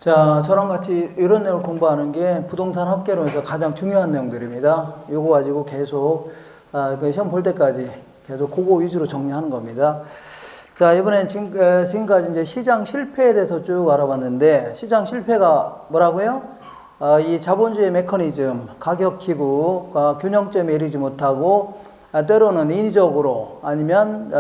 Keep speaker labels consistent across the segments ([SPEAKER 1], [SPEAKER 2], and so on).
[SPEAKER 1] 자, 저랑 같이 이런 내용을 공부하는 게 부동산 합계론에서 가장 중요한 내용들입니다. 이거 가지고 계속 그 시험 볼 때까지 계속 그거 위주로 정리하는 겁니다. 자, 이번엔 지금까지 이제 시장 실패에 대해서 쭉 알아봤는데, 시장 실패가 뭐라고요? 이 자본주의 메커니즘, 가격 기구가 균형점에 이르지 못하고, 때로는 인위적으로 아니면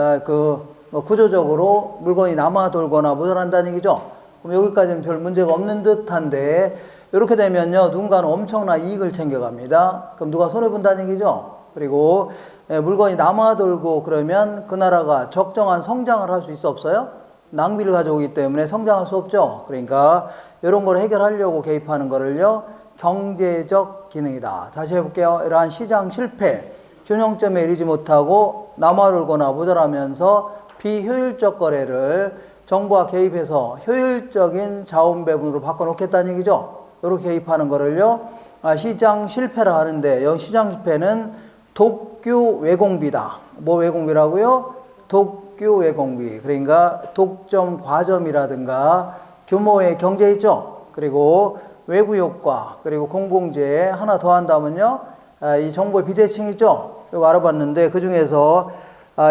[SPEAKER 1] 구조적으로 물건이 남아 돌거나 모자란다는 얘기죠. 그럼 여기까지는 별 문제가 없는 듯한데, 이렇게 되면요, 누군가는 엄청난 이익을 챙겨갑니다. 그럼 누가 손해본다는 얘기죠. 그리고 물건이 남아돌고 그러면 그 나라가 적정한 성장을 할 수 있어 없어요? 낭비를 가져오기 때문에 성장할 수 없죠. 그러니까 이런 걸 해결하려고 개입하는 거를요, 경제적 기능이다. 다시 해볼게요. 이러한 시장 실패, 균형점에 이르지 못하고 남아돌거나 모자라면서 비효율적 거래를 정부가 개입해서 효율적인 자원 배분으로 바꿔놓겠다는 얘기죠. 이렇게 개입하는 거를요, 시장 실패라 하는데, 여기 시장 실패는 독규 외공비다. 뭐 외공비라고요? 독규 외공비. 그러니까 독점 과점이라든가 규모의 경제 있죠. 그리고 외부 효과, 그리고 공공재 하나 더 한다면요, 이 정보의 비대칭 있죠. 이거 알아봤는데 그 중에서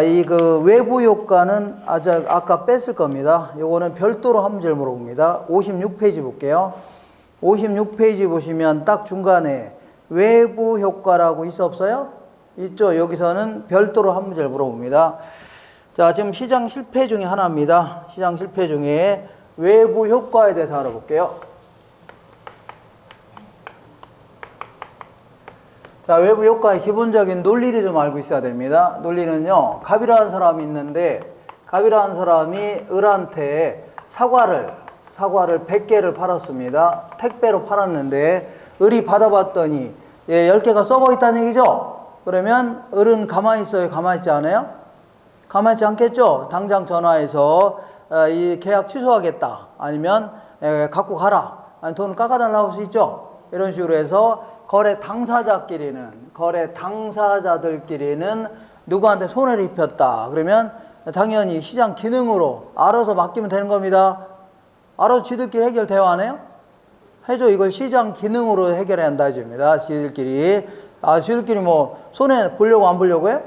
[SPEAKER 1] 이 외부 효과는 아까 뺐을 겁니다. 요거는 별도로 한 문제를 물어봅니다. 56페이지 볼게요. 56페이지 보시면 딱 중간에 외부 효과라고 있어 없어요? 있죠. 여기서는 별도로 한 문제를 물어봅니다. 자, 지금 시장 실패 중에 하나입니다. 시장 실패 중에 외부 효과에 대해서 알아볼게요. 자, 외부 효과의 기본적인 논리를 좀 알고 있어야 됩니다. 논리는요, 갑이라는 사람이 있는데, 갑이라는 사람이 을한테 사과를 100개를 팔았습니다. 택배로 팔았는데, 을이 받아봤더니 10개가 썩어 있다는 얘기죠. 그러면 을은 가만히 있어요? 가만히 있지 않아요? 가만히 있지 않겠죠? 당장 전화해서 이 계약 취소하겠다. 아니면 갖고 가라. 아니, 돈을 깎아달라고 할 수 있죠. 이런 식으로 해서 거래 당사자들끼리는 누구한테 손해를 입혔다. 그러면 당연히 시장 기능으로 알아서 맡기면 되는 겁니다. 알아서 지들끼리 해결돼야 하네요? 해줘. 이걸 시장 기능으로 해결해야 한다 해줍니다. 지들끼리 뭐 손해 보려고 안 보려고 해요?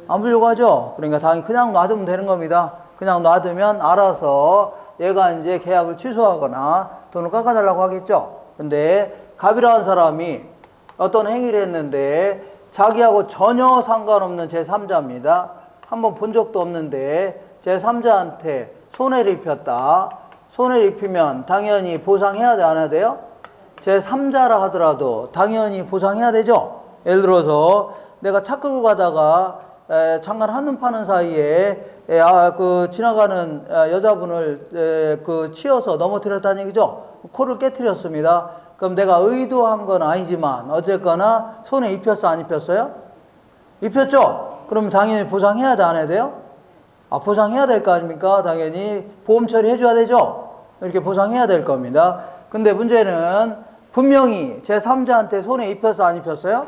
[SPEAKER 1] 안 보려고 하죠. 그러니까 당연히 그냥 놔두면 되는 겁니다. 그냥 놔두면 알아서 얘가 이제 계약을 취소하거나 돈을 깎아달라고 하겠죠. 근데 갑이라는 사람이 어떤 행위를 했는데 자기하고 전혀 상관없는 제3자입니다. 한번 본 적도 없는데 제3자한테 손해를 입혔다. 손해를 입히면 당연히 보상해야 돼, 안 해야 돼요? 제3자라 하더라도 당연히 보상해야 되죠. 예를 들어서 내가 차 끌고 가다가 잠깐 한눈 파는 사이에 지나가는 여자분을 치여서 넘어뜨렸다는 얘기죠. 코를 깨뜨렸습니다. 그럼 내가 의도한 건 아니지만 어쨌거나 손에 입혔어, 안 입혔어요? 입혔죠? 그럼 당연히 보상해야 돼, 안 해야 돼요? 보상해야 될 거 아닙니까? 당연히 보험 처리해줘야 되죠? 이렇게 보상해야 될 겁니다. 근데 문제는 분명히 제3자한테 손에 입혔어, 안 입혔어요?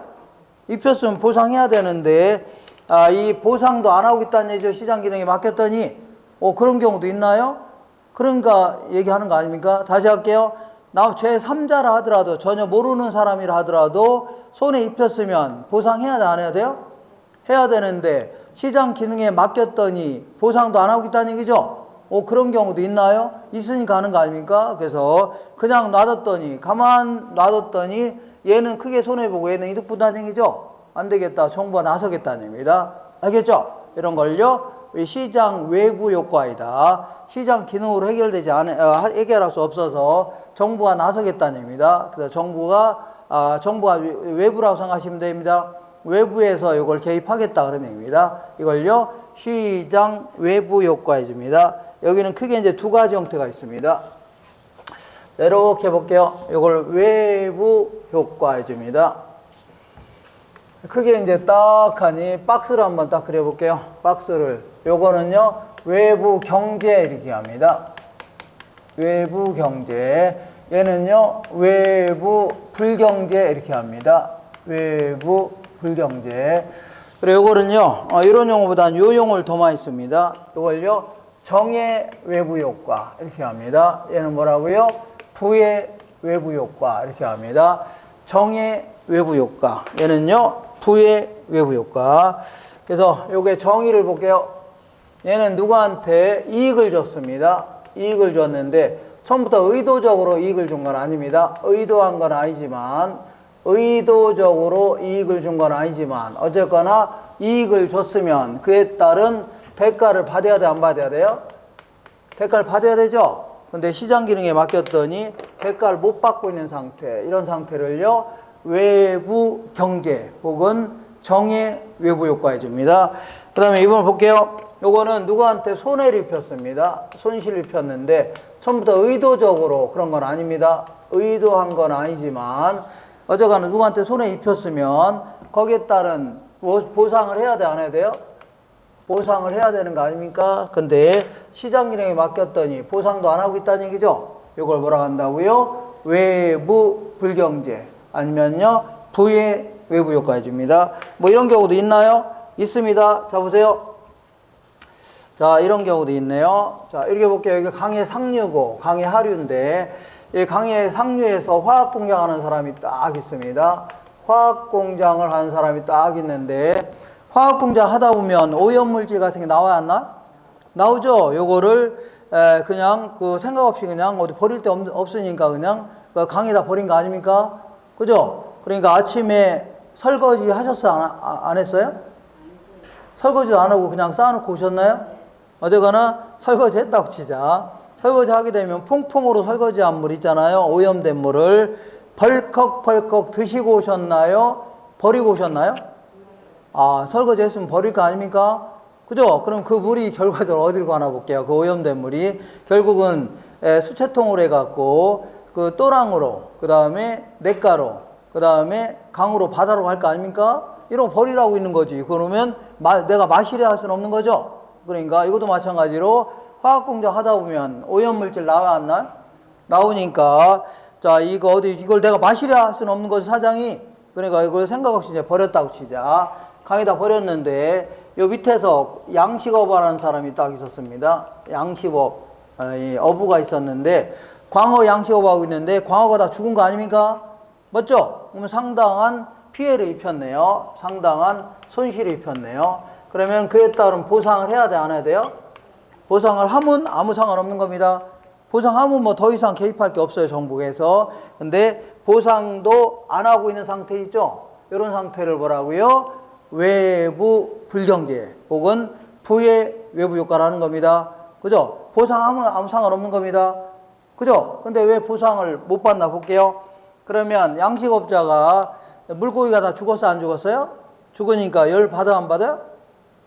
[SPEAKER 1] 입혔으면 보상해야 되는데, 이 보상도 안 하고 있다는 얘기죠. 시장 기능에 맡겼더니, 그런 경우도 있나요? 그러니까 얘기하는 거 아닙니까? 다시 할게요. 제3자라 하더라도, 전혀 모르는 사람이라 하더라도, 손에 입혔으면 보상해야 돼, 안 해야 돼요? 해야 되는데, 시장 기능에 맡겼더니 보상도 안 하고 있다는 얘기죠. 그런 경우도 있나요? 있으니까 하는 거 아닙니까? 그래서 그냥 가만 놔뒀더니 얘는 크게 손해보고 얘는 이득 본다는 얘기죠. 안 되겠다. 정부가 나서겠다는 얘기입니다. 알겠죠? 이런 걸요, 시장 외부 효과이다. 시장 기능으로 해결할 수 없어서 정부가 나서겠다는 얘기입니다. 그래서 정부가 외부라고 생각하시면 됩니다. 외부에서 이걸 개입하겠다 그런 얘기입니다. 이걸요, 시장 외부 효과해 줍니다. 여기는 크게 이제 두 가지 형태가 있습니다. 이렇게 볼게요. 이걸 외부 효과해 줍니다. 크게 이제 딱 하니 박스를 한번 딱 그려볼게요. 박스를. 요거는요, 외부 경제 이렇게 합니다. 외부 경제. 얘는요, 외부 불경제 이렇게 합니다. 외부 불경제. 그리고 요거는요, 이런 용어보다는 요 용어를 더 많이 씁니다. 요걸요, 정의 외부 효과 이렇게 합니다. 얘는 뭐라고요? 부의 외부 효과 이렇게 합니다. 정의 외부 효과. 얘는요, 부의 외부 효과. 그래서 요게 정의를 볼게요. 얘는 누구한테 이익을 줬습니다. 이익을 줬는데 처음부터 의도적으로 이익을 준 건 아닙니다. 의도한 건 아니지만 의도적으로 이익을 준 건 아니지만 어쨌거나 이익을 줬으면 그에 따른 대가를 받아야 돼, 안 받아야 돼요? 대가를 받아야 되죠? 근데 시장 기능에 맡겼더니 대가를 못 받고 있는 상태, 이런 상태를요 외부 경제 혹은 정의 외부 효과해 줍니다. 그 다음에 이번을 볼게요. 요거는 누구한테 손해를 입혔습니다. 손실을 입혔는데 처음부터 의도적으로 그런 건 아닙니다. 의도한 건 아니지만 어쨌거나 누구한테 손해 입혔으면 거기에 따른 보상을 해야 돼, 안 해야 돼요? 보상을 해야 되는 거 아닙니까? 근데 시장 기능에 맡겼더니 보상도 안 하고 있다는 얘기죠. 이걸 뭐라고 한다고요? 외부 불경제 아니면요 부의 외부 효과 해줍니다. 뭐 이런 경우도 있나요? 있습니다. 자 보세요. 자 이런 경우도 있네요. 자 이렇게 볼게요. 여기 강의 상류고 강의 하류인데 이 강의 상류에서 화학 공장하는 사람이 딱 있습니다. 화학 공장을 하는 사람이 딱 있는데 화학 공장 하다 보면 오염물질 같은 게 나와야 안 나? 나오죠. 요거를 그냥 그 생각 없이 그냥 어디 버릴 데 없으니까 그냥 그 강에다 버린 거 아닙니까? 그죠? 그러니까 아침에 설거지 하셨어요? 안 했어요? 설거지도 안 하고 그냥 쌓아놓고 오셨나요? 어쨌거나 설거지 했다고 치자. 설거지 하게 되면 퐁퐁으로 설거지한 물 있잖아요. 오염된 물을 벌컥벌컥 드시고 오셨나요? 버리고 오셨나요? 아, 설거지 했으면 버릴 거 아닙니까? 그죠? 그럼 그 물이 결과적으로 어디로 가나 볼게요. 그 오염된 물이 결국은 수채통으로 해갖고 그 또랑으로, 그 다음에 냇가로, 그 다음에 강으로, 바다로 갈 거 아닙니까? 이런 거 버리라고 있는 거지. 그러면 내가 마시려 할 수는 없는 거죠. 그러니까 이것도 마찬가지로 화학공장 하다 보면 오염물질 나와 안 나? 나오니까 자 이걸 내가 마시려 할 수는 없는 거죠, 사장이. 그러니까 이걸 생각 없이 이제 버렸다고 치자. 강에다 버렸는데 요 밑에서 양식업하는 사람이 딱 있었습니다. 양식업 어부가 있었는데 광어 양식업하고 있는데 광어가 다 죽은 거 아닙니까? 맞죠? 그러면 상당한 피해를 입혔네요. 상당한 손실을 입혔네요. 그러면 그에 따른 보상을 해야 돼, 안 해야 돼요? 보상을 하면 아무 상관없는 겁니다. 보상하면 뭐 더 이상 개입할 게 없어요, 정부에서. 근데 보상도 안 하고 있는 상태 있죠? 이런 상태를 뭐라고요? 외부 불경제 혹은 부의 외부 효과라는 겁니다. 그죠? 보상하면 아무 상관없는 겁니다. 그죠? 근데 왜 보상을 못 받나 볼게요. 그러면 양식업자가 물고기가 다 죽었어, 안 죽었어요? 죽으니까 열 받아, 안 받아요?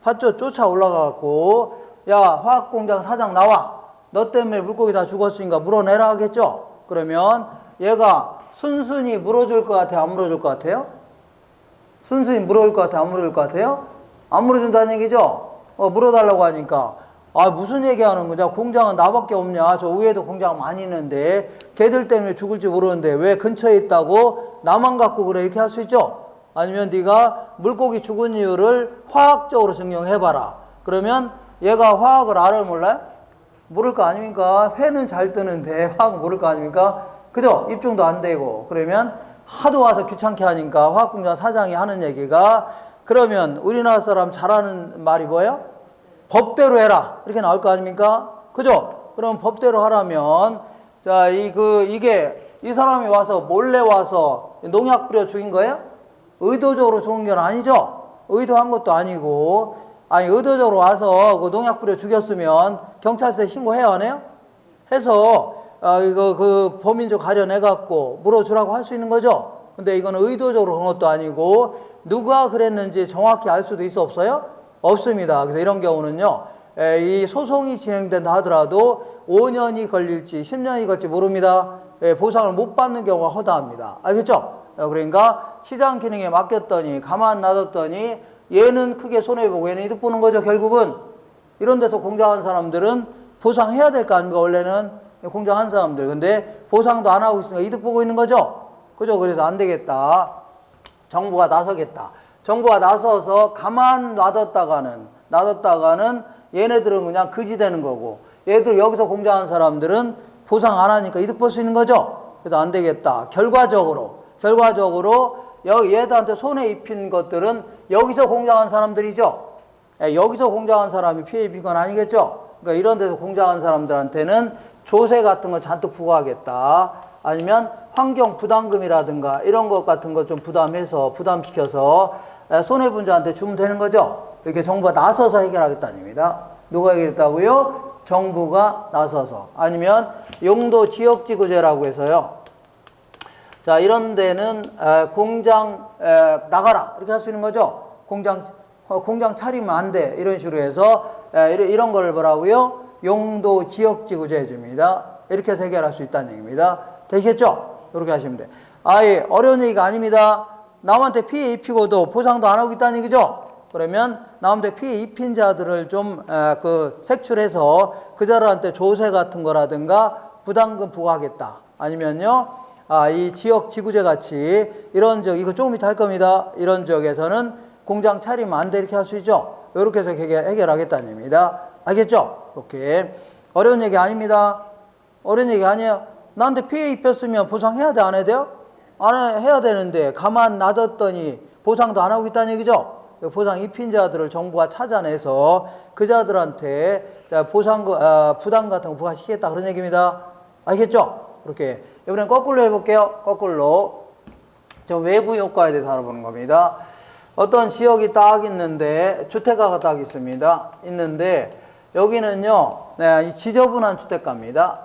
[SPEAKER 1] 받죠? 쫓아 올라가갖고 야 화학공장 사장 나와, 너 때문에 물고기 다 죽었으니까 물어내라 하겠죠. 그러면 얘가 순순히 물어줄 것 같아요, 안 물어줄 것 같아요? 순순히 물어줄 것 같아요, 안 물어줄 것 같아요? 안 물어준다는 얘기죠. 물어달라고 하니까 아 무슨 얘기하는 거냐, 공장은 나밖에 없냐, 저 위에도 공장 많이 있는데 걔들 때문에 죽을지 모르는데 왜 근처에 있다고 나만 갖고 그래, 이렇게 할 수 있죠. 아니면 네가 물고기 죽은 이유를 화학적으로 증명해봐라. 그러면 얘가 화학을 알아요, 몰라요? 모를 거 아닙니까? 회는 잘 뜨는데 화학은 모를 거 아닙니까? 그죠? 입증도 안 되고. 그러면 하도 와서 귀찮게 하니까 화학공장 사장이 하는 얘기가, 그러면 우리나라 사람 잘하는 말이 뭐예요? 법대로 해라, 이렇게 나올 거 아닙니까? 그죠? 그럼 법대로 하라면 자 이게 이 사람이 와서 몰래 와서 농약 뿌려 죽인 거예요? 의도적으로 죽은 건 아니죠? 의도한 것도 아니고, 아니 의도적으로 와서 그 농약 뿌려 죽였으면 경찰서에 신고해야 하네요? 해서 이거 그 범인조 가려내 갖고 물어주라고 할 수 있는 거죠. 근데 이거는 의도적으로 그런 것도 아니고 누가 그랬는지 정확히 알 수도 있어, 없어요? 없습니다. 그래서 이런 경우는요, 이 소송이 진행된다 하더라도 5년이 걸릴지 10년이 걸릴지 모릅니다. 보상을 못 받는 경우가 허다합니다. 알겠죠? 그러니까 시장 기능에 맡겼더니 가만 놔뒀더니 얘는 크게 손해보고 얘는 이득 보는 거죠. 결국은 이런 데서 공장한 사람들은 보상해야 될 거 아닙니까? 원래는 공장한 사람들. 근데 보상도 안 하고 있으니까 이득 보고 있는 거죠. 그죠? 그래서 안 되겠다, 정부가 나서겠다. 정부가 나서서 가만 놔뒀다가는 얘네들은 그냥 그지 되는 거고, 얘들 여기서 공장한 사람들은 보상 안 하니까 이득 볼 수 있는 거죠. 그래서 안 되겠다. 결과적으로 얘들한테 손해 입힌 것들은 여기서 공장한 사람들이죠. 여기서 공장한 사람이 피해 입힌 건 아니겠죠. 그러니까 이런 데서 공장한 사람들한테는 조세 같은 걸 잔뜩 부과하겠다. 아니면 환경 부담금이라든가 이런 것 같은 거 좀 부담시켜서 손해분자한테 주면 되는 거죠. 이렇게 정부가 나서서 해결하겠다는 얘기입니다. 누가 해결했다고요? 정부가 나서서. 아니면 용도 지역지구제라고 해서요. 자, 이런 데는 공장 나가라 이렇게 할 수 있는 거죠. 공장 차리면 안 돼 이런 식으로 해서 이런 걸 뭐라고요? 용도 지역지구제 해줍니다. 이렇게 해서 해결할 수 있다는 얘기입니다. 되겠죠? 이렇게 하시면 돼. 아예 어려운 얘기가 아닙니다. 남한테 피해 입히고도 보상도 안 하고 있다는 얘기죠. 그러면 남한테 피해 입힌 자들을 좀 색출해서 그 자들한테 조세 같은 거라든가 부담금 부과하겠다. 아니면요, 이 지역 지구제 같이 이런 지역, 이거 조금 이따 할 겁니다. 이런 지역에서는 공장 차리면 안 돼 이렇게 할 수 있죠. 이렇게 해서 해결하겠다는 얘기입니다. 알겠죠? 이렇게 어려운 얘기 아닙니다. 어려운 얘기 아니에요. 나한테 피해 입혔으면 보상해야 돼, 안 해야 돼요? 해야 되는데 가만 놔뒀더니 보상도 안 하고 있다는 얘기죠. 보상 입힌 자들을 정부가 찾아내서 그 자들한테 부담 같은 거 부과시키겠다 그런 얘기입니다. 알겠죠? 이렇게 이번엔 거꾸로 해볼게요. 거꾸로 좀 외부 효과에 대해서 알아보는 겁니다. 어떤 지역이 딱 있는데 주택가가 딱 있습니다. 있는데 여기는요, 이 지저분한 주택가입니다.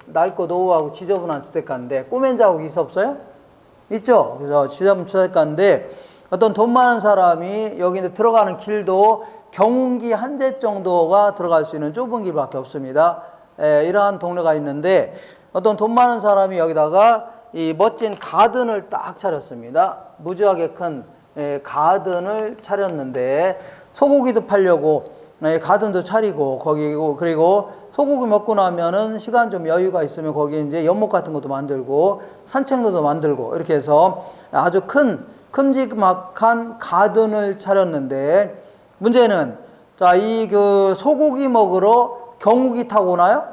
[SPEAKER 1] 낡고 노후하고 지저분한 주택가인데 꼬맨 자국이 있어 없어요? 있죠. 그래서 지저분한 주택가인데 어떤 돈 많은 사람이 여기 들어가는 길도 경운기 한 대 정도가 들어갈 수 있는 좁은 길밖에 없습니다. 이러한 동네가 있는데 어떤 돈 많은 사람이 여기다가 이 멋진 가든을 딱 차렸습니다. 무지하게 큰 가든을 차렸는데 소고기도 팔려고 가든도 차리고 그리고 소고기 먹고 나면은 시간 좀 여유가 있으면 거기 이제 연못 같은 것도 만들고 산책로도 만들고 이렇게 해서 아주 큼지막한 가든을 차렸는데 문제는 자, 이 소고기 먹으러 경운기 타고 오나요?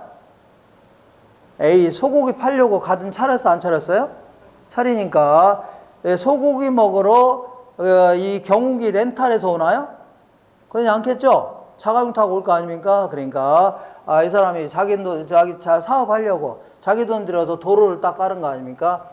[SPEAKER 1] 소고기 팔려고 가든 차렸어 안 차렸어요? 차리니까 소고기 먹으러 이 경운기 렌탈해서 오나요? 그러지 않겠죠? 자가용 타고 올 거 아닙니까? 그러니까 이 사람이 자기 사업하려고 자기 돈 들여서 도로를 딱 깔은 거 아닙니까?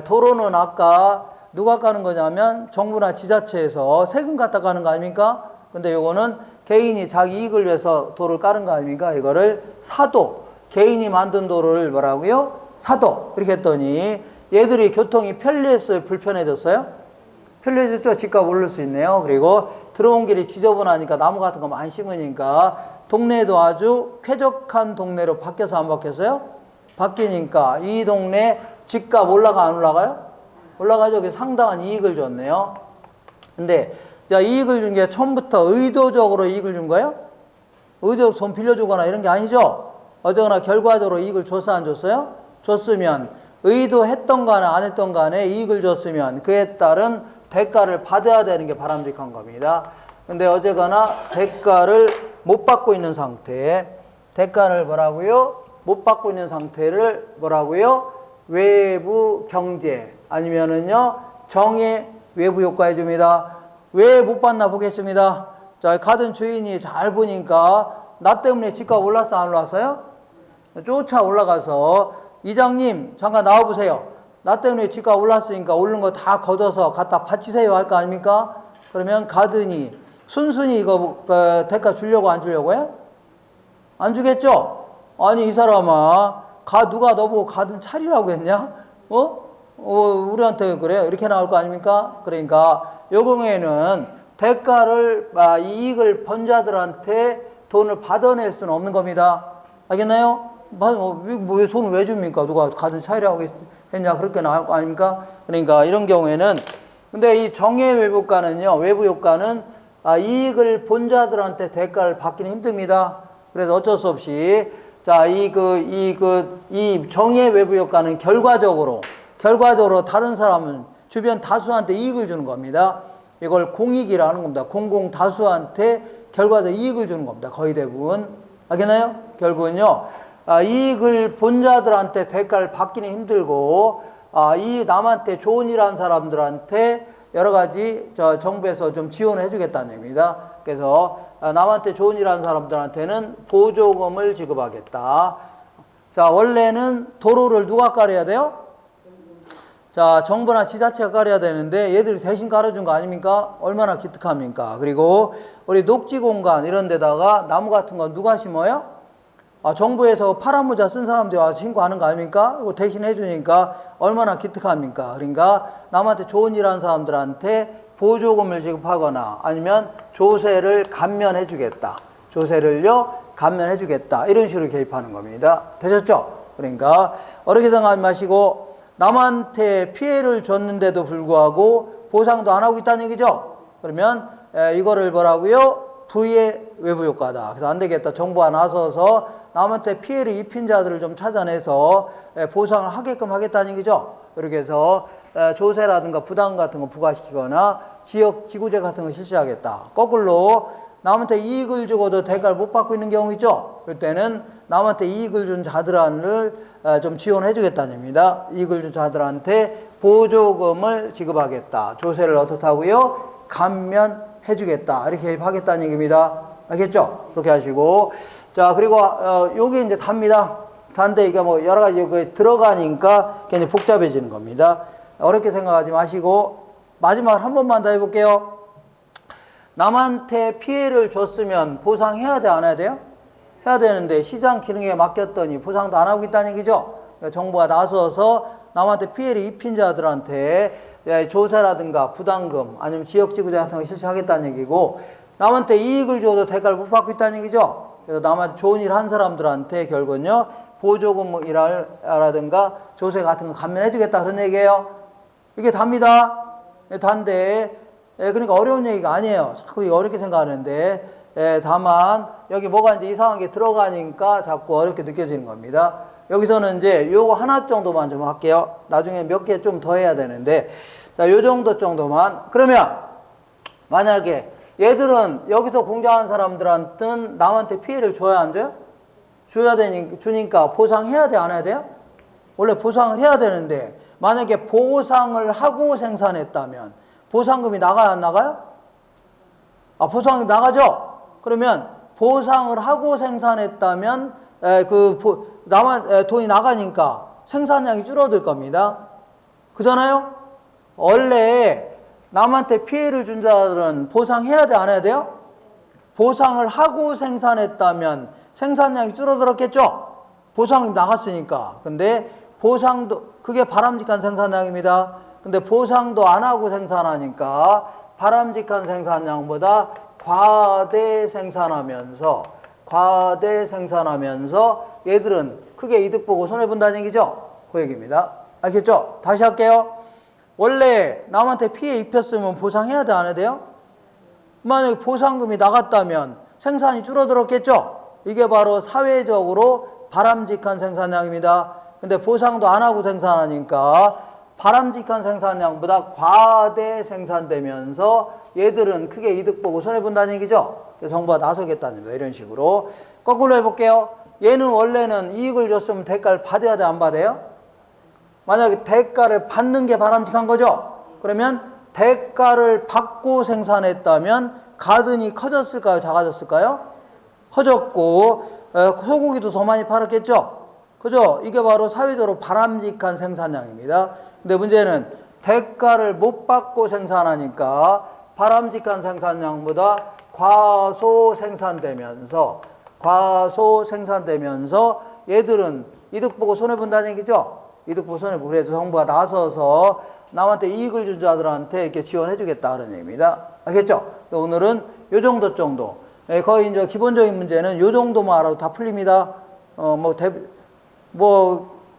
[SPEAKER 1] 도로는 아까 누가 까는 거냐면 정부나 지자체에서 세금 갖다 까는 거 아닙니까? 근데 요거는 개인이 자기 이익을 위해서 도로를 까는 거 아닙니까? 이거를 사도, 개인이 만든 도로를 뭐라고요? 사도. 이렇게 했더니 얘들이 교통이 편리했어요? 불편해졌어요? 편리해졌죠? 집값 오를 수 있네요. 그리고 들어온 길이 지저분하니까 나무 같은 거 많이 심으니까 동네도 아주 쾌적한 동네로 바뀌어서 안 바뀌었어요? 바뀌니까 이 동네 집값 올라가 안 올라가요? 올라가죠. 그래서 상당한 이익을 줬네요. 근데 자, 이익을 준 게 처음부터 의도적으로 이익을 준 거예요? 의도적으로 돈 빌려주거나 이런 게 아니죠. 어쨌거나 결과적으로 이익을 줬어 안 줬어요? 줬으면 의도했던 간에 안 했던 간에 이익을 줬으면 그에 따른 대가를 받아야 되는 게 바람직한 겁니다. 근데 어쨌거나 대가를 못 받고 있는 상태, 대가를 뭐라고요? 못 받고 있는 상태를 뭐라고요? 외부 경제 아니면은요 정의 외부 효과 해줍니다. 왜 못 받나 보겠습니다. 자, 가든 주인이 잘 보니까 나 때문에 집값 올랐어 안 올랐어요? 쫓아 올라가서 이장님 잠깐 나와보세요. 나 때문에 집값 올랐으니까 오른 거 다 걷어서 갖다 바치세요 할 거 아닙니까? 그러면 가든이 순순히 이거 대가 주려고 안 주려고요? 안 주겠죠? 아니 이 사람아 누가 너보고 가든 차리라고 했냐? 우리한테 그래? 이렇게 나올 거 아닙니까? 그러니까 요 경우에는 대가를 이익을 번 자들한테 돈을 받아낼 수는 없는 겁니다. 알겠나요? 왜 돈을 왜 줍니까? 누가 가든 차리라고 했냐? 그렇게 나올 거 아닙니까? 그러니까 이런 경우에는 근데 이 정의 외부가는요, 외부 효과는 이익을 본 자들한테 대가를 받기는 힘듭니다. 그래서 어쩔 수 없이 자, 이 정의 외부 효과는 결과적으로 다른 사람은 주변 다수한테 이익을 주는 겁니다. 이걸 공익이라는 겁니다. 공공 다수한테 결과적으로 이익을 주는 겁니다. 거의 대부분. 알겠나요? 결국은요, 이익을 본 자들한테 대가를 받기는 힘들고, 이 남한테 좋은 일 한 사람들한테 여러 가지 정부에서 좀 지원을 해주겠다는 얘기입니다. 그래서 남한테 좋은 일 한 사람들한테는 보조금을 지급하겠다. 자, 원래는 도로를 누가 깔아야 돼요? 자, 정부나 지자체가 깔아야 되는데 얘들이 대신 깔아준 거 아닙니까? 얼마나 기특합니까? 그리고 우리 녹지 공간 이런 데다가 나무 같은 건 누가 심어요? 정부에서 파란 모자 쓴 사람들이 와서 신고하는 거 아닙니까? 이거 대신 해주니까 얼마나 기특합니까? 그러니까 남한테 좋은 일 하는 사람들한테 보조금을 지급하거나 아니면 조세를 감면해 주겠다. 조세를요, 감면해 주겠다. 이런 식으로 개입하는 겁니다. 되셨죠? 그러니까 어렵게 생각하지 마시고 남한테 피해를 줬는데도 불구하고 보상도 안 하고 있다는 얘기죠? 그러면 이거를 뭐라고요? 부의 외부 효과다. 그래서 안 되겠다. 정부가 나서서 남한테 피해를 입힌 자들을 좀 찾아내서 보상을 하게끔 하겠다는 얘기죠. 이렇게 해서 조세라든가 부담 같은 거 부과시키거나 지역 지구제 같은 거 실시하겠다. 거꾸로 남한테 이익을 주고도 대가를 못 받고 있는 경우 있죠. 그럴 때는 남한테 이익을 준 자들을 좀 지원해 주겠다는 얘기입니다. 이익을 준 자들한테 보조금을 지급하겠다. 조세를 어떻게 하고요? 감면해 주겠다. 이렇게 개입하겠다는 얘기입니다. 알겠죠? 그렇게 하시고. 자, 그리고 요게 이제 답니다. 단데 이게 뭐 여러 가지 들어가니까 굉장히 복잡해지는 겁니다. 어렵게 생각하지 마시고 마지막 한 번만 더 해볼게요. 남한테 피해를 줬으면 보상해야 돼, 안 해야 돼요? 해야 되는데 시장 기능에 맡겼더니 보상도 안 하고 있다는 얘기죠. 그러니까 정부가 나서서 남한테 피해를 입힌 자들한테 조세라든가 부담금 아니면 지역지구제 같은 거 실시하겠다는 얘기고, 남한테 이익을 줘도 대가를 못 받고 있다는 얘기죠. 그래서 남한테 좋은 일 한 사람들한테 결국은요 보조금이라든가 조세 같은 거 감면해 주겠다 그런 얘기예요. 이게 답니다. 단데 그러니까 어려운 얘기가 아니에요. 자꾸 어렵게 생각하는데 다만 여기 뭐가 이제 이상한 게 들어가니까 자꾸 어렵게 느껴지는 겁니다. 여기서는 이제 요거 하나 정도만 좀 할게요. 나중에 몇 개 좀 더 해야 되는데, 자, 요 정도 정도만. 그러면 만약에 얘들은 여기서 공장한 사람들한테는 남한테 피해를 줘야 안 줘요? 주니까 보상해야 돼, 안 해야 돼요? 원래 보상을 해야 되는데 만약에 보상을 하고 생산했다면 보상금이 나가요, 안 나가요? 보상이 나가죠? 그러면 보상을 하고 생산했다면 돈이 나가니까 생산량이 줄어들 겁니다. 그잖아요? 원래 남한테 피해를 준 자들은 보상해야 돼, 안 해야 돼요? 보상을 하고 생산했다면 생산량이 줄어들었겠죠? 보상이 나갔으니까. 근데 보상도, 그게 바람직한 생산량입니다. 근데 보상도 안 하고 생산하니까 바람직한 생산량보다 과대 생산하면서 얘들은 크게 이득 보고 손해본다는 얘기죠? 그 얘기입니다. 알겠죠? 다시 할게요. 원래 남한테 피해 입혔으면 보상해야 돼, 안 해야 돼요? 만약에 보상금이 나갔다면 생산이 줄어들었겠죠? 이게 바로 사회적으로 바람직한 생산량입니다. 근데 보상도 안 하고 생산하니까 바람직한 생산량보다 과대 생산되면서 얘들은 크게 이득 보고 손해본다는 얘기죠? 그래서 정부가 나서겠다는 거예요. 이런 식으로. 거꾸로 해볼게요. 얘는 원래는 이익을 줬으면 대가를 받아야 돼, 안 받아요? 만약에 대가를 받는 게 바람직한 거죠? 그러면 대가를 받고 생산했다면 가든이 커졌을까요? 작아졌을까요? 커졌고 소고기도 더 많이 팔았겠죠? 그죠? 이게 바로 사회적으로 바람직한 생산량입니다. 근데 문제는 대가를 못 받고 생산하니까 바람직한 생산량보다 과소 생산되면서 얘들은 이득 보고 손해본다는 얘기죠? 이득 보고 손해보고. 그래서 정부가 나서서 남한테 이익을 준 자들한테 이렇게 지원해주겠다 그런 얘기입니다. 알겠죠? 오늘은 요 정도. 거의 이제 기본적인 문제는 요 정도만 알아도 다 풀립니다.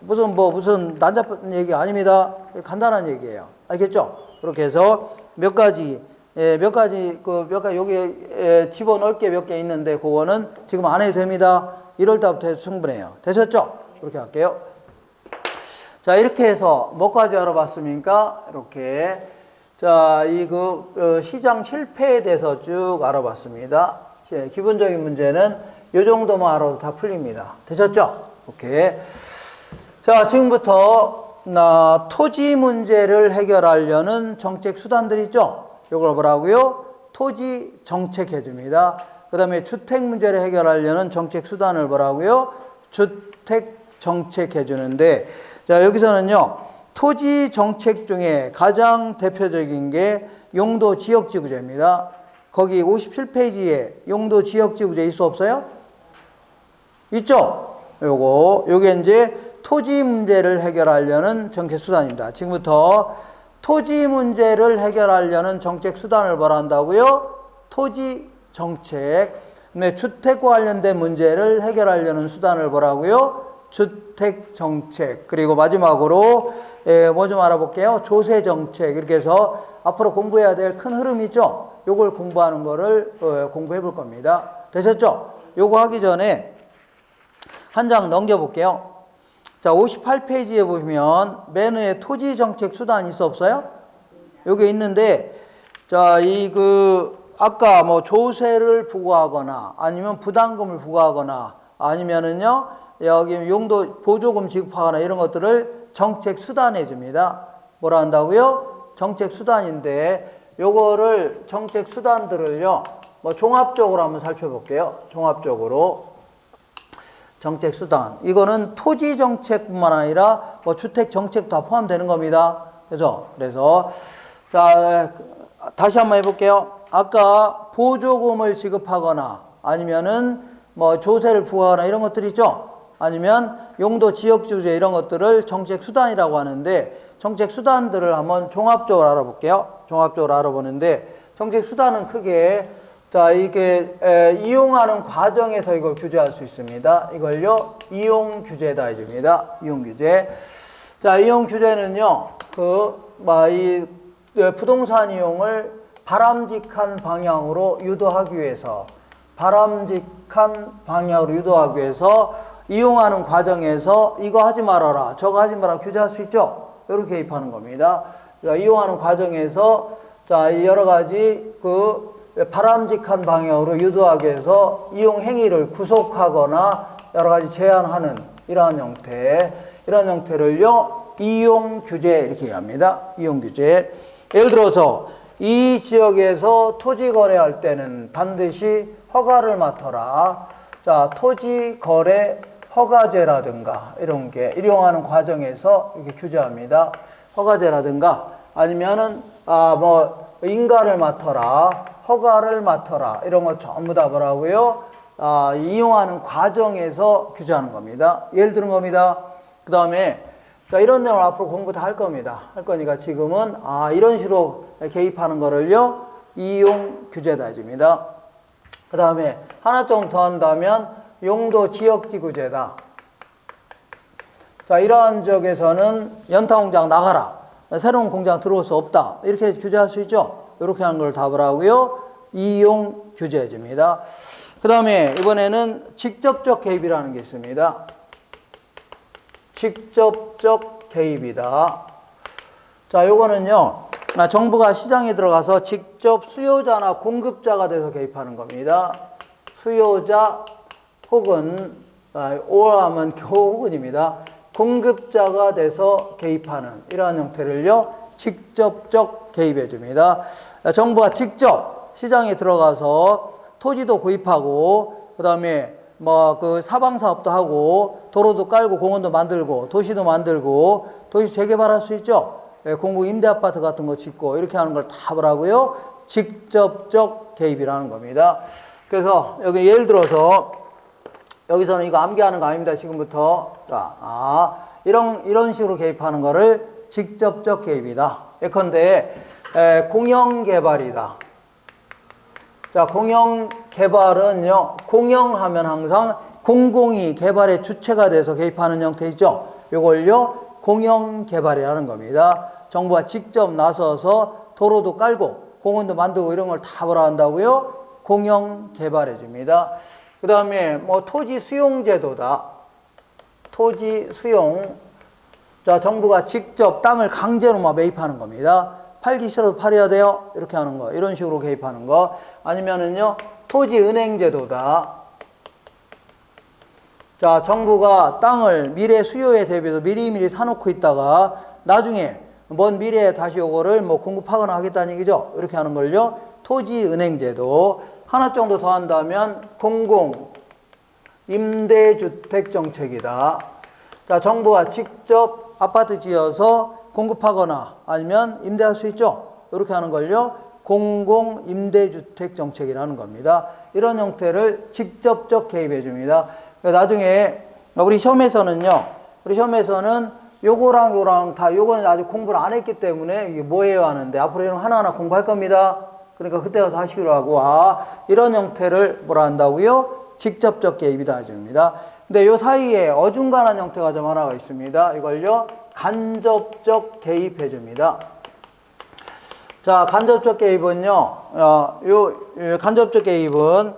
[SPEAKER 1] 무슨 난잡한 얘기 아닙니다. 간단한 얘기예요. 알겠죠? 그렇게 해서 몇 가지 여기 집어넣을 게 몇 개 있는데 그거는 지금 안 해도 됩니다. 1월 달부터 해도 충분해요. 되셨죠? 그렇게 할게요. 자, 이렇게 해서 뭐까지 알아봤습니까? 이렇게. 자, 시장 실패에 대해서 쭉 알아봤습니다. 기본적인 문제는 이 정도만 알아도 다 풀립니다. 되셨죠? 오케이. 자, 지금부터 토지 문제를 해결하려는 정책 수단들 있죠? 이걸 뭐라고요? 토지 정책 해줍니다. 그 다음에 주택 문제를 해결하려는 정책 수단을 뭐라고요? 주택 정책 해주는데, 자, 여기서는요, 토지 정책 중에 가장 대표적인 게 용도 지역지구제입니다. 거기 57페이지에 용도 지역지구제 있어 없어요? 있죠? 요게 이제 토지 문제를 해결하려는 정책 수단입니다. 지금부터 토지 문제를 해결하려는 정책 수단을 뭐라 한다고요? 토지 정책. 네, 주택과 관련된 문제를 해결하려는 수단을 뭐라고요? 주택 정책. 그리고 마지막으로 뭐 좀 알아볼게요. 조세 정책. 이렇게 해서 앞으로 공부해야 될 큰 흐름이 있죠? 요걸 공부하는 거를 공부해 볼 겁니다. 되셨죠? 요거 하기 전에 한 장 넘겨볼게요. 자, 58페이지에 보면 맨 위에 토지 정책 수단 있어 없어요? 요게 있는데, 자, 아까 뭐 조세를 부과하거나 아니면 부담금을 부과하거나 아니면은요, 여기 용도 보조금 지급하거나 이런 것들을 정책 수단해 줍니다. 뭐라 한다고요? 정책 수단인데, 요거를 정책 수단들을요, 뭐 종합적으로 한번 살펴볼게요. 종합적으로. 정책 수단. 이거는 토지 정책뿐만 아니라 뭐 주택 정책도 다 포함되는 겁니다. 그래서 자, 다시 한번 해볼게요. 아까 보조금을 지급하거나 아니면은 뭐 조세를 부과하거나 이런 것들 있죠. 아니면 용도 지역주제 이런 것들을 정책 수단이라고 하는데, 정책 수단들을 한번 종합적으로 알아볼게요. 종합적으로 알아보는데, 정책 수단은 크게 자, 이게 이용하는 과정에서 이걸 규제할 수 있습니다. 이걸요, 이용 규제다 해줍니다. 이용 규제. 자, 이용 규제는요, 이 부동산 이용을 바람직한 방향으로 유도하기 위해서, 이용하는 과정에서 이거 하지 말아라, 저거 하지 말아라 규제할 수 있죠? 이렇게 개입하는 겁니다. 자, 이용하는 과정에서 자, 여러 가지 바람직한 방향으로 유도하기 위해서 이용 행위를 구속하거나 여러 가지 제한하는 이러한 형태를요, 이용 규제 이렇게 얘기합니다. 이용 규제. 예를 들어서 이 지역에서 토지 거래할 때는 반드시 허가를 맡아라. 자, 토지 거래 허가제라든가 이런 게 이용하는 과정에서 이렇게 규제합니다. 허가제라든가 아니면은 인가를 맡아라, 허가를 맡아라 이런 거 전부 다 뭐라고요? 이용하는 과정에서 규제하는 겁니다. 예를 드는 겁니다. 그 다음에 자, 이런 내용을 앞으로 공부 다 할 겁니다. 할 거니까 지금은 이런 식으로 개입하는 거를요, 이용 규제다 해줍니다. 그 다음에 하나 좀 더 한다면 용도 지역지구제다. 자, 이러한 지역에서는 연탄공장 나가라, 새로운 공장 들어올 수 없다, 이렇게 규제할 수 있죠. 이렇게 하는 걸 답을 하고요, 이용 규제해 줍니다. 그 다음에 이번에는 직접적 개입이라는 게 있습니다. 직접적 개입이다. 자, 요거는요, 정부가 시장에 들어가서 직접 수요자나 공급자가 돼서 개입하는 겁니다. 수요자 혹은 오하면 혹은입니다. 공급자가 돼서 개입하는 이러한 형태를요, 직접적 개입해 줍니다. 정부가 직접 시장에 들어가서 토지도 구입하고, 그 다음에 사방 사업도 하고, 도로도 깔고, 공원도 만들고, 도시도 만들고, 도시 재개발할 수 있죠. 공공 임대 아파트 같은 거 짓고 이렇게 하는 걸 다 뭐라고요? 직접적 개입이라는 겁니다. 그래서 여기 예를 들어서 여기서는 이거 암기하는 거 아닙니다. 지금부터 이런 식으로 개입하는 거를 직접적 개입이다. 예컨대 공영 개발이다. 자, 공영 개발은요, 공영하면 항상 공공이 개발의 주체가 돼서 개입하는 형태이죠. 이걸요, 공영 개발이라는 겁니다. 정부가 직접 나서서 도로도 깔고 공원도 만들고 이런 걸 다 뭐라 한다고요? 공영 개발해 줍니다. 그 다음에 토지 수용 제도다. 토지 수용. 자, 정부가 직접 땅을 강제로 매입하는 겁니다. 팔기 싫어도 팔아야 돼요. 이렇게 하는 거. 이런 식으로 개입하는 거. 아니면은요, 토지 은행 제도다. 자, 정부가 땅을 미래 수요에 대비해서 미리미리 사놓고 있다가 나중에 먼 미래에 다시 요거를 뭐 공급하거나 하겠다는 얘기죠. 이렇게 하는 걸요. 토지은행제도. 하나 정도 더 한다면 공공 임대주택 정책이다. 자, 정부가 직접 아파트 지어서 공급하거나 아니면 임대할 수 있죠. 이렇게 하는 걸요. 공공 임대주택 정책이라는 겁니다. 이런 형태를 직접적 개입해 줍니다. 나중에 우리 시험에서는 요거랑 요랑 다 요거는 아직 공부를 안 했기 때문에 이게 뭐예요 하는데 앞으로 이런 하나하나 공부할 겁니다. 그러니까 그때 가서 하시기로 하고, 이런 형태를 뭐라 한다고요? 직접적 개입이다 해줍니다. 근데 요 사이에 어중간한 형태가 좀 하나가 있습니다. 이걸요, 간접적 개입해 줍니다. 자, 간접적 개입은요, 간접적 개입은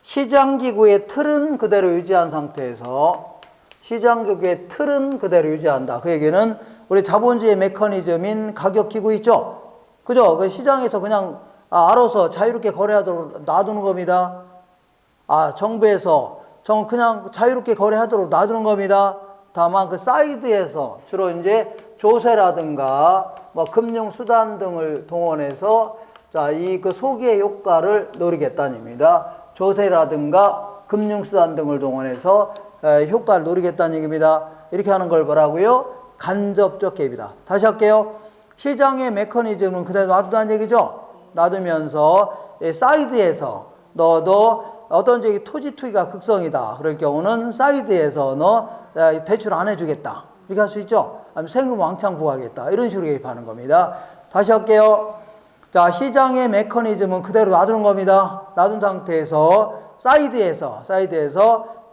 [SPEAKER 1] 시장기구의 틀은 그대로 유지한 상태에서 시장기구의 틀은 그대로 유지한다. 그 얘기는 우리 자본주의 메커니즘인 가격기구 있죠? 그죠? 그 시장에서 그냥 알아서 자유롭게 거래하도록 놔두는 겁니다. 정부에서 그냥 자유롭게 거래하도록 놔두는 겁니다. 다만 그 사이드에서 주로 이제 조세라든가 뭐 금융수단 등을 동원해서 그 소기의 효과를 노리겠다는 얘기입니다. 조세라든가 금융수단 등을 동원해서 효과를 노리겠다는 얘기입니다. 이렇게 하는 걸 뭐라고요? 간접적 개입이다. 다시 할게요. 시장의 메커니즘은 그대로 놔두다는 얘기죠. 놔두면서 사이드에서 너도 어떤 저기 토지 투기가 극성이다. 그럴 경우는 사이드에서 너 대출 안 해주겠다. 이렇게 할 수 있죠. 아니면 세금 왕창 부과하겠다. 이런 식으로 개입하는 겁니다. 다시 할게요. 자, 시장의 메커니즘은 그대로 놔두는 겁니다. 놔둔 상태에서 사이드에서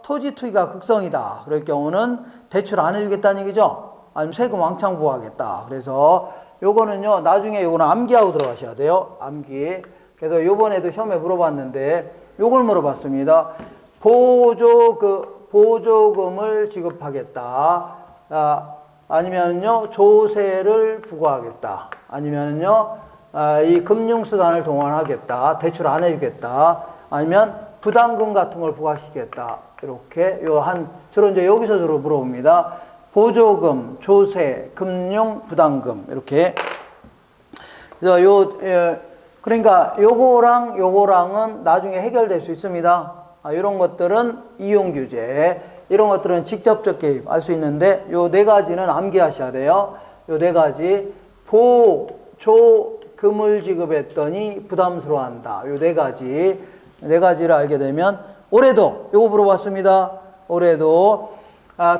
[SPEAKER 1] 토지 투기가 극성이다. 그럴 경우는 대출 안 해주겠다는 얘기죠. 아니면 세금 왕창 부과하겠다. 그래서 요거는요, 나중에 요거는 암기하고 들어가셔야 돼요. 암기. 그래서 요번에도 시험에 물어봤는데 요걸 물어봤습니다. 보조금을 지급하겠다. 아니면요, 조세를 부과하겠다. 아니면요, 이 금융수단을 동원하겠다. 대출 안 해주겠다. 아니면 부담금 같은 걸 부과시키겠다. 이렇게 주로 이제 여기서 주로 물어봅니다. 보조금, 조세, 금융, 부담금 이렇게. 그래서 그러니까 요거랑은 나중에 해결될 수 있습니다. 이런 것들은 이용 규제, 이런 것들은 직접적 개입 알 수 있는데 요 네 가지는 암기하셔야 돼요. 요 네 가지 보조금을 지급했더니 부담스러워한다. 요 네 가지를 알게 되면 올해도 요거 물어봤습니다. 올해도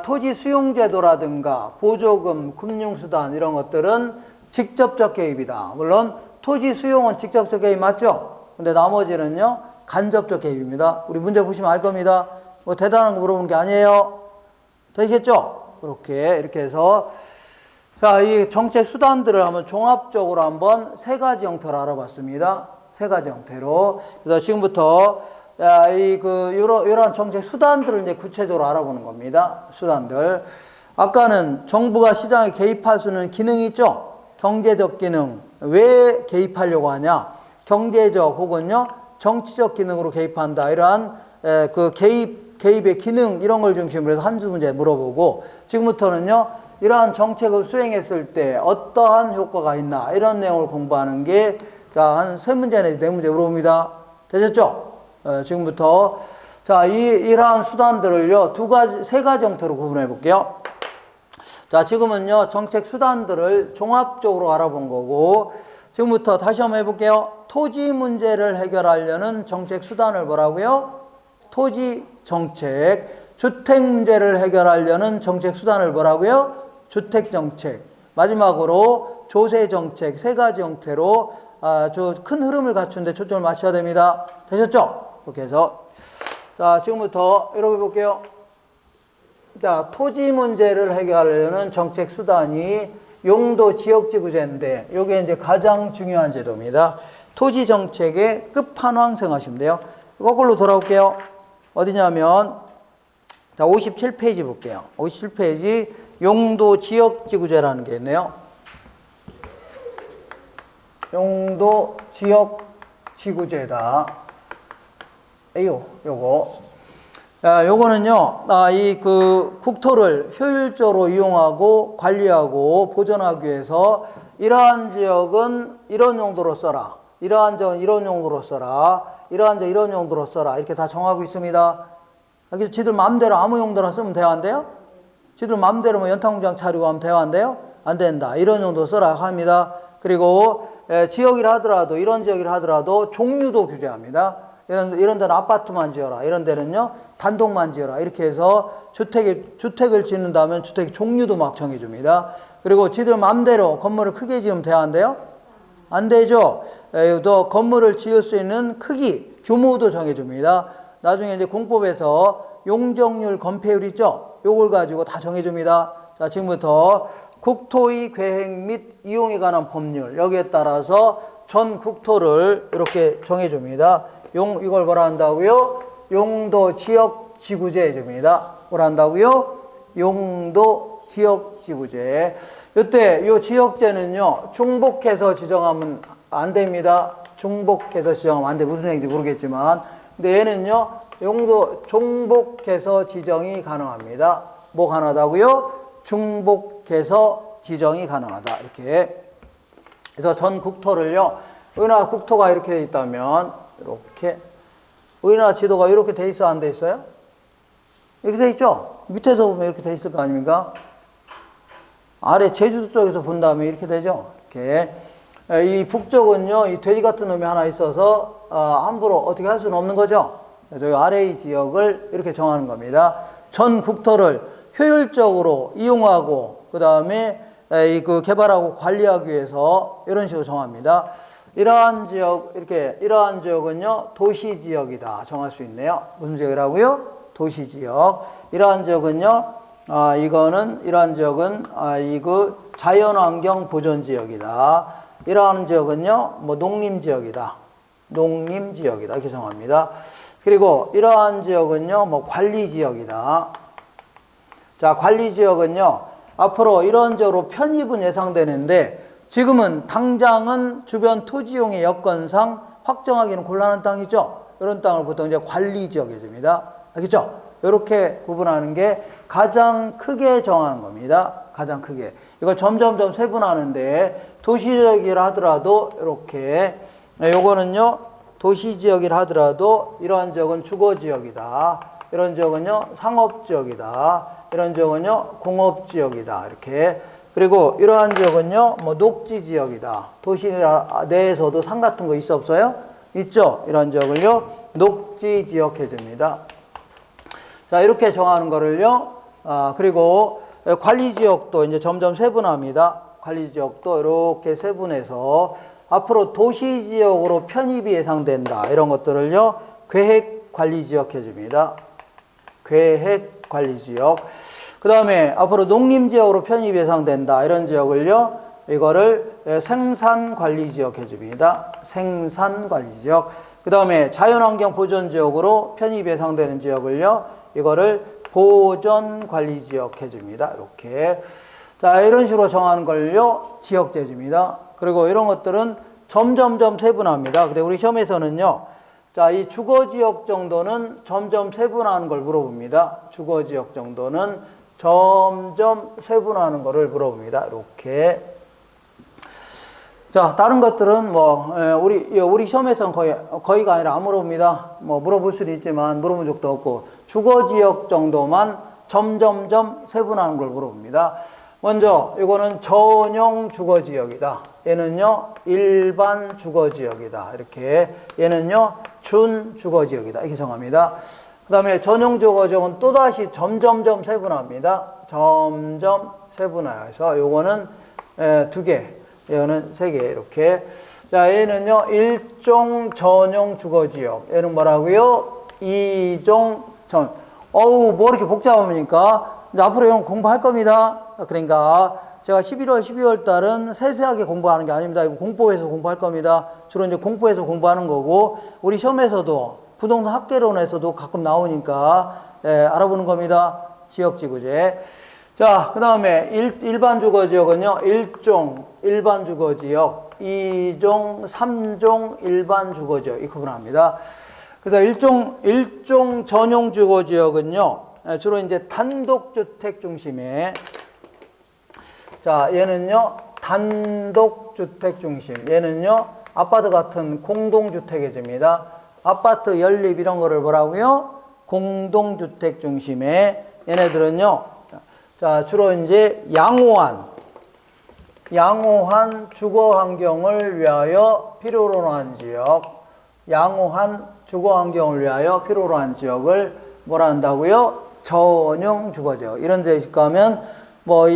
[SPEAKER 1] 토지 수용제도라든가 보조금, 금융수단 이런 것들은 직접적 개입이다. 물론 토지 수용은 직접적 개입 맞죠? 근데 나머지는요, 간접적 개입입니다. 우리 문제 보시면 알 겁니다. 뭐 대단한 거 물어보는 게 아니에요. 되시겠죠? 이렇게 해서 이 정책 수단들을 한번 종합적으로 한번 세 가지 형태로 알아봤습니다. 세 가지 형태로. 그래서 지금부터 이런 정책 수단들을 이제 구체적으로 알아보는 겁니다. 수단들. 아까는 정부가 시장에 개입할 수 있는 기능이 있죠? 경제적 기능. 왜 개입하려고 하냐? 경제적 혹은요, 정치적 기능으로 개입한다. 이러한 개입의 기능, 이런 걸 중심으로 해서 한 주 문제 물어보고, 지금부터는요, 이러한 정책을 수행했을 때 어떠한 효과가 있나, 이런 내용을 공부하는 게, 한 3문제 내지 4문제 물어봅니다. 되셨죠? 지금부터. 이러한 수단들을요, 세 가지 형태로 구분해 볼게요. 지금은요, 정책 수단들을 종합적으로 알아본 거고, 지금부터 다시 한번 해볼게요. 토지 문제를 해결하려는 정책 수단을 뭐라고요? 토지 정책. 주택 문제를 해결하려는 정책 수단을 뭐라고요? 주택 정책. 마지막으로 조세 정책. 세 가지 형태로 큰 흐름을 갖추는데 초점을 맞춰야 됩니다. 되셨죠? 이렇게 해서. 지금부터 이렇게 볼게요. 토지 문제를 해결하려는 정책 수단이 용도 지역지구제인데, 이게 이제 가장 중요한 제도입니다. 토지 정책의 끝판왕 생각하시면 돼요. 거꾸로 돌아올게요. 어디냐면, 57페이지 볼게요. 57페이지 용도 지역지구제라는 게 있네요. 용도 지역지구제다. 요거. 요거는요, 이 그 국토를 효율적으로 이용하고 관리하고 보존하기 위해서 이러한 지역은 이런 용도로 써라. 이러한 지역은 이런 용도로 써라. 이러한 지역 이런 용도로 써라. 이렇게 다 정하고 있습니다. 그래서 지들 마음대로 아무 용도나 쓰면 돼요, 안 돼요? 지들 마음대로 뭐 연탄공장 차리고 하면 돼요, 안 돼요? 안 된다. 이런 용도 써라 합니다. 그리고 지역이라 하더라도, 이런 지역이라 하더라도 종류도 규제합니다. 이런 데는 아파트만 지어라. 이런 데는요, 단독만 지어라. 이렇게 해서 주택을 짓는다면 주택 종류도 막 정해줍니다. 그리고 지들 마음대로 건물을 크게 지으면 돼요, 안 돼요? 안 되죠. 또 건물을 지을 수 있는 크기, 규모도 정해줍니다. 나중에 이제 공법에서 용적률, 건폐율 있죠? 요걸 가지고 다 정해줍니다. 자, 지금부터 국토의 계획 및 이용에 관한 법률, 여기에 따라서 전 국토를 이렇게 정해줍니다. 이걸 뭐라 한다고요? 용도 지역 지구제 해줍니다. 뭐라 한다고요? 용도 지역 지구제. 이때 이 지역제는요, 중복해서 지정하면 안 됩니다. 중복해서 지정하면 안 돼. 무슨 얘기인지 모르겠지만. 근데 얘는요, 용도 중복해서 지정이 가능합니다. 뭐 가능하다고요? 중복해서 지정이 가능하다. 이렇게. 그래서 전 국토를요, 우리나라 국토가 이렇게 돼 있다면, 이렇게. 우리나라 지도가 이렇게 돼 있어, 안 돼 있어요? 이렇게 돼 있죠? 밑에서 보면 이렇게 돼 있을 거 아닙니까? 아래 제주도 쪽에서 본 다음에 이렇게 되죠? 이렇게. 이 북쪽은요, 이 돼지 같은 놈이 하나 있어서, 함부로 어떻게 할 수는 없는 거죠? 그래서 아래의 지역을 이렇게 정하는 겁니다. 전 국토를 효율적으로 이용하고, 그 다음에 그 개발하고 관리하기 위해서 이런 식으로 정합니다. 이러한 지역, 이러한 지역은요, 도시지역이다. 정할 수 있네요. 무슨 지역이라고요? 도시지역. 이러한 지역은요, 이러한 지역은, 자연환경 보존지역이다. 이러한 지역은요, 뭐, 농림지역이다. 농림지역이다. 이렇게 정합니다. 그리고 이러한 지역은요, 뭐, 관리지역이다. 자, 관리지역은요, 앞으로 이런 지역으로 편입은 예상되는데, 지금은 당장은 주변 토지용의 여건상 확정하기는 곤란한 땅이죠. 이런 땅을 보통 이제 관리지역 해줍니다. 알겠죠? 이렇게 구분하는 게 가장 크게 정하는 겁니다. 가장 크게. 이걸 점점점 세분하는데 도시지역이라 하더라도 이렇게 요거는요, 도시지역이라 하더라도 이러한 지역은 주거지역이다. 이런 지역은요, 상업지역이다. 이런 지역은요, 공업지역이다. 이렇게. 그리고 이러한 지역은요, 뭐 녹지지역이다. 도시 내에서도 산 같은 거 있어 없어요? 있죠? 이런 지역을요, 녹지지역 해줍니다. 자, 이렇게 정하는 거를요, 그리고 관리지역도 이제 점점 세분합니다. 관리지역도 이렇게 세분해서 앞으로 도시지역으로 편입이 예상된다. 이런 것들을요, 계획관리지역 해줍니다. 계획관리지역. 그 다음에 앞으로 농림지역으로 편입 예상된다. 이런 지역을요, 이거를 생산관리지역 해줍니다. 생산관리지역. 그 다음에 자연환경 보존지역으로 편입 예상되는 지역을요, 이거를 보전관리지역 해줍니다. 이렇게. 자, 이런 식으로 정하는 걸요, 지역제줍니다. 그리고 이런 것들은 점점점 세분합니다. 근데 우리 시험에서는요, 자, 이 주거지역 정도는 점점 세분화하는 걸 물어봅니다. 주거지역 정도는 점점 세분화하는 거를 물어봅니다. 이렇게. 자, 다른 것들은 뭐, 우리 시험에서는 거의가 아니라 안 물어봅니다. 뭐, 물어볼 수는 있지만, 물어본 적도 없고, 주거지역 정도만 점점점 세분화하는 걸 물어봅니다. 먼저, 이거는 전용 주거지역이다. 얘는요, 일반 주거지역이다. 이렇게. 얘는요, 준 주거지역이다. 이렇게 정합니다. 그 다음에 전용 주거지역은 또다시 점점점 세분화합니다. 점점 세분화해서 요거는 2개, 얘는 3개, 이렇게. 자, 얘는요, 일종 전용 주거지역. 얘는 뭐라고요? 이종 전. 뭐 이렇게 복잡합니까? 이제 앞으로 이건 공부할 겁니다. 그러니까 제가 11월, 12월 달은 세세하게 공부하는 게 아닙니다. 이거 공포에서 공부할 겁니다. 주로 이제 공포에서 공부하는 거고, 우리 시험에서도 부동산 학계론에서도 가끔 나오니까 알아보는 겁니다. 지역지구제. 자, 그 다음에 일반 주거지역은요, 1종 일반 주거지역, 2종, 3종 일반 주거지역, 이 구분합니다. 그래서 일종 전용 주거 지역은요, 주로 이제 단독주택 중심에, 자, 얘는요, 단독주택 중심. 얘는요, 아파트 같은 공동주택이 됩니다. 아파트 연립 이런 거를 뭐라고요? 공동주택 중심에, 얘네들은요, 자, 주로 이제 양호한 주거 환경을 위하여 필요로 한 지역, 양호한 주거 환경을 위하여 필요로 한 지역을 뭐라 한다고요? 전용 주거지역. 이런 데 가면 뭐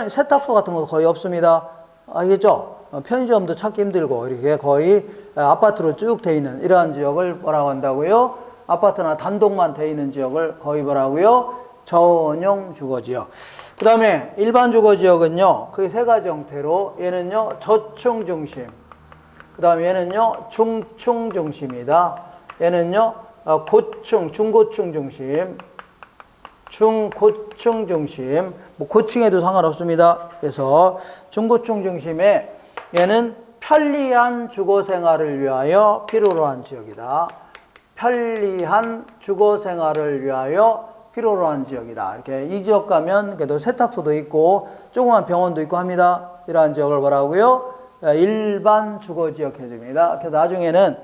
[SPEAKER 1] 세탁소 같은 거 거의 없습니다. 알겠죠? 편의점도 찾기 힘들고 이렇게 거의 아파트로 쭉 돼 있는 이러한 지역을 뭐라고 한다고요? 아파트나 단독만 돼 있는 지역을 거의 뭐라고요? 전용 주거지역. 그 다음에 일반 주거지역은요, 그 세 가지 형태로, 얘는요, 저층 중심. 그 다음에 얘는요, 중층 중심이다. 얘는요, 고층, 중고층 중심. 중고층 중심. 뭐 고층에도 상관없습니다. 그래서 중고층 중심에 얘는 편리한 주거 생활을 위하여 필요로 한 지역이다. 편리한 주거 생활을 위하여 필요로 한 지역이다. 이렇게 이 지역 가면 그래도 세탁소도 있고 조그만 병원도 있고 합니다. 이러한 지역을 뭐라고요? 일반 주거 지역 해줍니다. 그래서 나중에는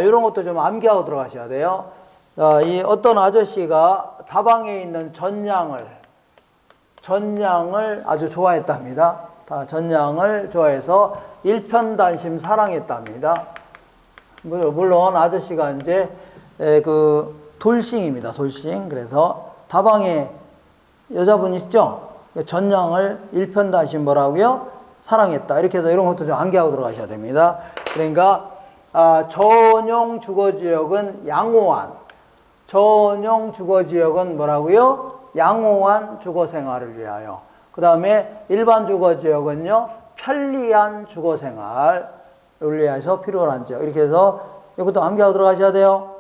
[SPEAKER 1] 이런 것도 좀 암기하고 들어가셔야 돼요. 이 어떤 아저씨가 다방에 있는 전량을 아주 좋아했답니다. 전량을 좋아해서 일편단심 사랑했답니다. 물론 아저씨가 이제 돌싱입니다. 돌싱. 그래서 다방에 여자분 있죠? 전량을 일편단심 뭐라고요? 사랑했다. 이렇게 해서 이런 것도 좀 암기하고 들어가셔야 됩니다. 그러니까 전용 주거지역은 전용 주거지역은 뭐라고요? 양호한 주거생활을 위하여. 그 다음에 일반 주거지역은요, 편리한 주거생활을 위해서 필요한 지역. 이렇게 해서 이것도 암기하고 들어가셔야 돼요.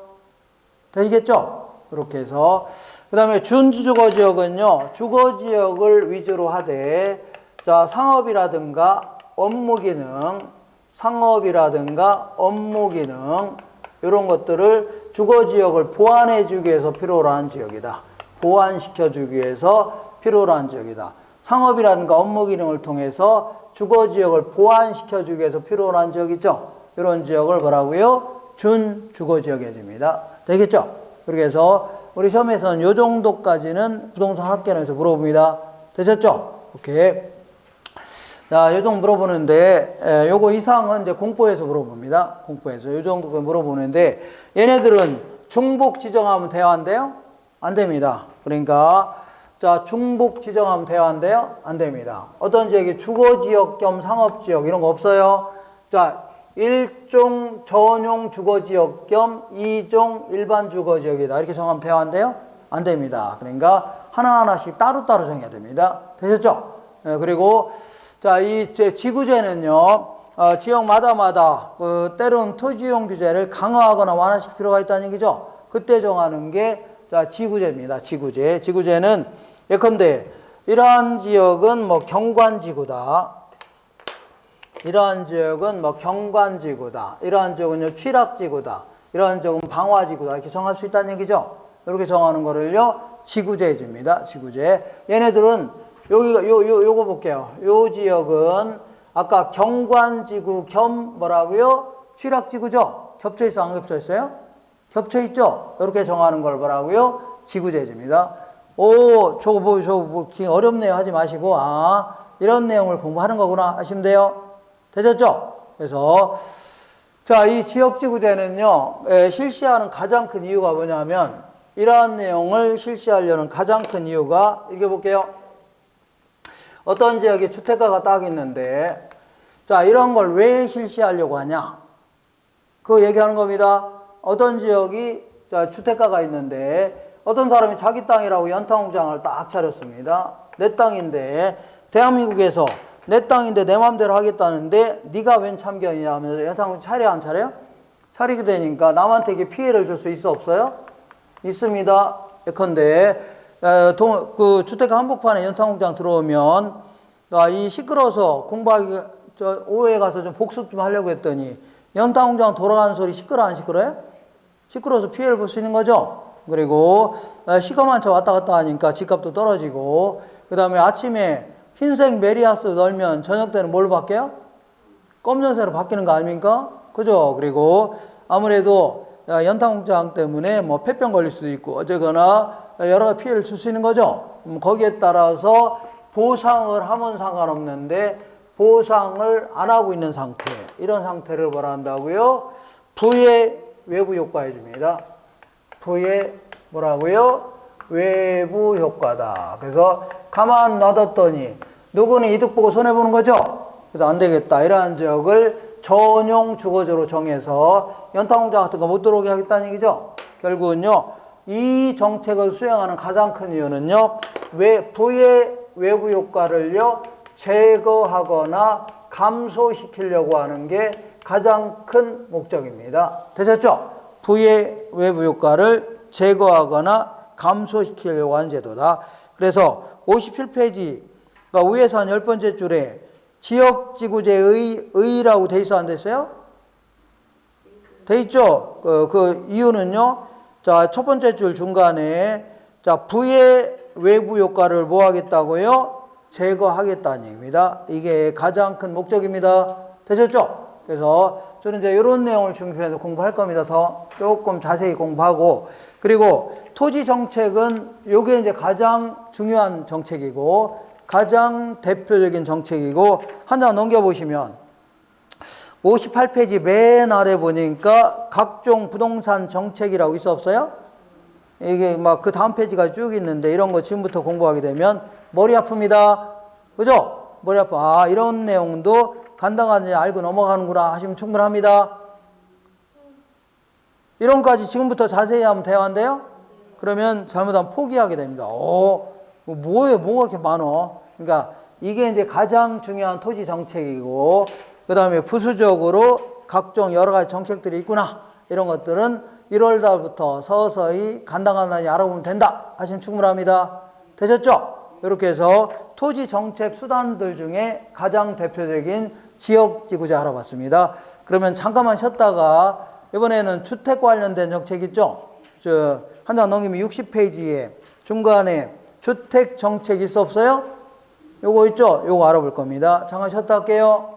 [SPEAKER 1] 되시겠죠? 그렇게 해서. 그 다음에 준주거지역은요, 주거지역을 위주로 하되, 자, 상업이라든가 업무 기능, 이런 것들을 주거지역을 보완해주기 위해서 필요로 한 지역이다. 보완시켜주기 위해서 필요로 한 지역이다. 상업이라든가 업무 기능을 통해서 주거지역을 보완시켜주기 위해서 필요로 한 지역이죠. 이런 지역을 뭐라고요? 준주거지역이 해줍니다. 되겠죠? 그렇게 해서 우리 시험에서는 이 정도까지는 부동산 학계론에서 물어봅니다. 되셨죠? 오케이. 자, 이 정도 물어보는데, 요거 이상은 이제 공포에서 물어봅니다. 공포에서. 요 정도 물어보는데, 얘네들은 중복 지정하면 돼야 한대요? 안 됩니다. 그러니까, 자, 중복 지정하면 돼야 한대요? 안 됩니다. 어떤 지역이 주거지역 겸 상업지역, 이런 거 없어요? 자, 1종 전용 주거지역 겸 2종 일반 주거지역이다. 이렇게 정하면 돼야 한대요? 안 됩니다. 그러니까, 하나하나씩 따로따로 정해야 됩니다. 되셨죠? 그리고, 자, 이 지구제는요, 지역마다마다 때론 토지용 규제를 강화하거나 완화시킬 필요가 있다는 얘기죠. 그때 정하는 게 자, 지구제입니다. 지구제. 지구제는 예컨대 이러한 지역은 뭐 경관지구다. 이러한 지역은 뭐 경관지구다. 이러한 지역은요 취락지구다. 이러한 지역은 방화지구다. 이렇게 정할 수 있다는 얘기죠. 이렇게 정하는 거를요 지구제 해줍니다. 지구제. 얘네들은 요거 볼게요. 요 지역은 아까 경관지구 겸 뭐라고요? 취락지구죠? 겹쳐있어, 안 겹쳐있어요? 겹쳐있죠? 이렇게 정하는 걸 뭐라고요? 지구제입니다. 저거 어렵네요. 하지 마시고, 이런 내용을 공부하는 거구나 하시면 돼요. 되셨죠? 그래서, 자, 이 지역지구제는요, 실시하는 가장 큰 이유가 뭐냐면, 이러한 내용을 실시하려는 가장 큰 이유가, 읽어볼게요. 어떤 지역에 주택가가 딱 있는데, 자, 이런 걸 왜 실시하려고 하냐? 그거 얘기하는 겁니다. 어떤 지역이, 자, 주택가가 있는데, 어떤 사람이 자기 땅이라고 연탄공장을 딱 차렸습니다. 내 땅인데, 대한민국에서 내 땅인데 내 마음대로 하겠다는데, 네가 웬 참견이냐 하면서 연탄공장 차려, 안 차려요? 차리게 되니까 남한테 이게 피해를 줄 수 있어, 없어요? 있습니다. 예컨대, 그 주택가 한복판에 연탄공장 들어오면 이 시끄러워서 공부하기 오후에 가서 좀 복습 좀 하려고 했더니 연탄공장 돌아가는 소리 시끄러 안 시끄러요? 시끄러워서 피해를 볼 수 있는 거죠. 그리고 시커먼 차 왔다 갔다 하니까 집값도 떨어지고, 그 다음에 아침에 흰색 메리하스 널면 저녁 때는 뭘로 바뀌어요? 검정색으로 바뀌는 거 아닙니까? 그죠? 그리고 아무래도 연탄공장 때문에 뭐 폐병 걸릴 수도 있고 어쨌거나 여러 가지 피해를 줄 수 있는 거죠. 거기에 따라서 보상을 하면 상관없는데 보상을 안 하고 있는 상태, 이런 상태를 뭐라 한다고요? 부의 외부 효과 해줍니다. 부의 뭐라고요? 외부 효과다. 그래서 가만 놔뒀더니 누구는 이득 보고 손해보는 거죠. 그래서 안 되겠다. 이러한 지역을 전용 주거지로 정해서 연탄공장 같은 거 못 들어오게 하겠다는 얘기죠. 결국은요, 이 정책을 수행하는 가장 큰 이유는요, 부의 외부 효과를요, 제거하거나 감소시키려고 하는 게 가장 큰 목적입니다. 되셨죠? 부의 외부 효과를 제거하거나 감소시키려고 하는 제도다. 그래서 57페이지, 그러니까 위에서 한 10번째 줄에 지역지구제의 의라고 돼 있어 안 됐어요? 돼 있죠? 그 이유는요, 자, 첫 번째 줄 중간에, 자, 부의 외부 효과를 뭐 하겠다고요? 제거하겠다는 얘기입니다. 이게 가장 큰 목적입니다. 되셨죠? 그래서 저는 이제 이런 내용을 중심해서 공부할 겁니다. 더 조금 자세히 공부하고, 그리고 토지 정책은 요게 이제 가장 중요한 정책이고 가장 대표적인 정책이고, 한 장 넘겨보시면 58페이지 맨 아래 보니까 각종 부동산 정책이라고 있어 없어요? 이게 막 그 다음 페이지가 쭉 있는데 이런 거 지금부터 공부하게 되면 머리 아픕니다. 그죠? 머리 아파. 아, 이런 내용도 간단하게 알고 넘어가는구나 하시면 충분합니다. 이런 거까지 지금부터 자세히 하면 대화인데요? 그러면 잘못하면 포기하게 됩니다. 뭐예요? 뭐가 이렇게 많어? 그러니까 이게 이제 가장 중요한 토지 정책이고, 그 다음에 부수적으로 각종 여러 가지 정책들이 있구나. 이런 것들은 1월 달부터 서서히 간단하게 알아보면 된다 하시면 충분합니다. 되셨죠? 이렇게 해서 토지 정책 수단들 중에 가장 대표적인 지역지구제 알아봤습니다. 그러면 잠깐만 쉬었다가 이번에는 주택 관련된 정책 있죠? 한 장 넘기면 60페이지에 중간에 주택 정책 있어 없어요? 요거 있죠? 요거 알아볼 겁니다. 잠깐 쉬었다 할게요.